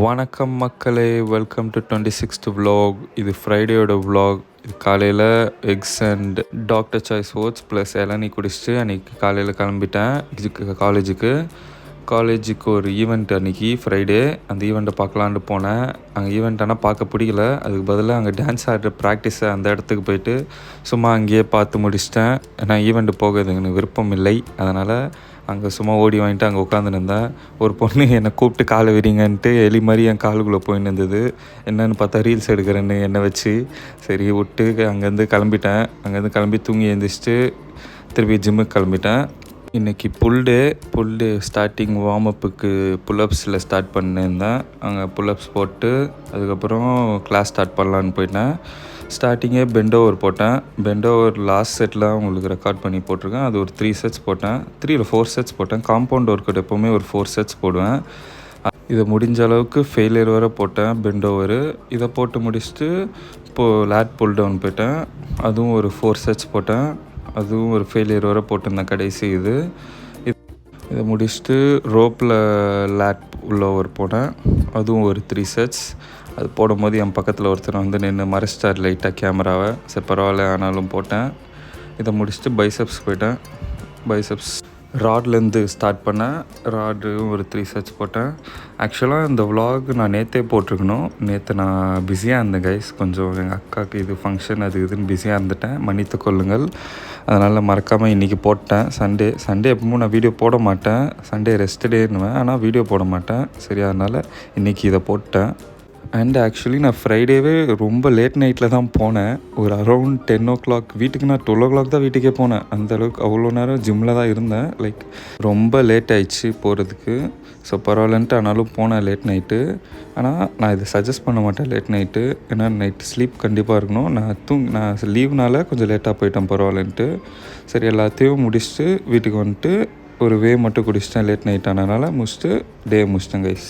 வணக்கம் மக்களே, welcome to 26th vlog. இது ஃப்ரைடேயோட vlog. இது காலையில் eggs and doctor choice oats plus இளநீ குடிச்சிட்டு அன்றைக்கி காலையில் கிளம்பிட்டேன் காலேஜுக்கு ஒரு ஈவெண்ட் அன்றைக்கி ஃப்ரைடே. அந்த ஈவெண்ட்டை பார்க்கலான்னு போனேன். அங்கே ஈவெண்ட் ஆனால் பார்க்க பிடிக்கல. அதுக்கு பதிலாக அங்கே டான்ஸ் ஆடுற ப்ராக்டிஸை அந்த இடத்துக்கு போயிட்டு சும்மா அங்கேயே பார்த்து முடிச்சிட்டேன். ஏன்னா ஈவெண்ட்டு போக எனக்கு விருப்பம் இல்லை. அதனால் அங்கே சும்மா ஓடி வாங்கிட்டு அங்கே உட்காந்துருந்தேன். ஒரு பொண்ணு என்னை கூப்பிட்டு காலை விரிங்கன்ட்டு எலி மாதிரி என் காலுக்குள்ளே போயின்னு இருந்தது. என்னென்னு பார்த்தா ரீல்ஸ் எடுக்கிறேன்னு என்னை வச்சு சரி விட்டு அங்கேருந்து கிளம்பிட்டேன். அங்கேருந்து கிளம்பி தூங்கி எழுந்திரிச்சிட்டு திருப்பி ஜிம்முக்கு கிளம்பிட்டேன். இன்றைக்கி புல் டே ஸ்டார்டிங் வார்மப்புக்கு புல்அப்ஸில் ஸ்டார்ட் பண்ணியிருந்தேன். அங்கே புல்அப்ஸ் போட்டு அதுக்கப்புறம் கிளாஸ் ஸ்டார்ட் பண்ணலான்னு போயிட்டேன். ஸ்டார்டிங்கே பெண்ட் ஓவர் போட்டேன். பெண்ட் ஓவர் லாஸ்ட் செட்டில் உங்களுக்கு ரெக்கார்ட் பண்ணி போட்டிருக்கேன். அது ஒரு 3 செட்ஸ் போட்டேன். 3 இல்லை 4 செட்ஸ் போட்டேன். காம்பவுண்ட் ஒர்க் அவுட் எப்போவுமே ஒரு 4 செட்ஸ் போடுவேன். இதை முடிஞ்ச அளவுக்கு ஃபெயிலியர் வர போட்டேன் பெண்ட் ஓவரு. இதை போட்டு முடிச்சுட்டு இப்போது லேட் புல் டவுன் போயிட்டேன். அதுவும் ஒரு 4 செட்ஸ் போட்டேன். அதுவும் ஒரு ஃபெயிலியர் வர போட்டிருந்தேன் கடைசி இதை முடிச்சுட்டு ரோப்பில் லேட் உள்ள ஓவர் போனேன். அதுவும் ஒரு 3 செட்ஸ். அது போடும்போது என் பக்கத்தில் ஒருத்தர் வந்து நின்று மறைச்சிட்டார் லைட்டாக கேமராவை. சரி பரவாயில்ல ஆனாலும் போட்டேன். இதை முடிச்சுட்டு பைசப்ஸ் போயிட்டேன். பைசப்ஸ் ராட்லேருந்து ஸ்டார்ட் பண்ணேன். ராடு ஒரு 3 செட்ஸ் போட்டேன். ஆக்சுவலாக இந்த vlog நான் நேற்றே போட்டிருக்கணும். நேற்று நான் பிஸியாக இருந்தேன் கைஸ். கொஞ்சம் எங்கள் அக்காவுக்கு இது ஃபங்க்ஷன் அது இதுன்னு பிஸியாக இருந்துட்டேன், மன்னித்து கொள்ளுங்கள். அதனால் மறக்காமல் இன்றைக்கி போட்டேன். சண்டே எப்பவும் நான் வீடியோ போட மாட்டேன். சண்டே ரெஸ்ட் டேன்னுவேன், ஆனால் வீடியோ போட மாட்டேன். சரியா, அதனால் இன்றைக்கி இதை போட்டேன். அண்ட் ஆக்சுவலி நான் ஃப்ரைடேவே ரொம்ப லேட் நைட்டில் தான் போனேன். ஒரு அரௌண்ட் 10 o'clock. வீட்டுக்கு நான் 12 o'clock தான் வீட்டுக்கே போனேன். அந்தளவுக்கு அவ்வளோ நேரம் ஜிம்மில் தான் இருந்தேன். லைக் ரொம்ப லேட் ஆயிடுச்சு போகிறதுக்கு. ஸோ பரவாயில்லன்ட்டு ஆனாலும் போனேன் லேட் நைட்டு. ஆனால் நான் இதை சஜஸ்ட் பண்ண மாட்டேன் லேட் நைட்டு. ஏன்னா நைட்டு ஸ்லீப் கண்டிப்பாக இருக்கணும். நான் லீவ்னால கொஞ்சம் லேட்டாக போயிட்டேன் பரவாயில்லன்ட்டு. சரி எல்லாத்தையும் முடிச்சுட்டு வீட்டுக்கு வந்துட்டு ஒரு மட்டும் குடிச்சிட்டேன். லேட் நைட் ஆனதுனால முடிச்சுட்டு முடிச்சிட்டேன் கைஸ்.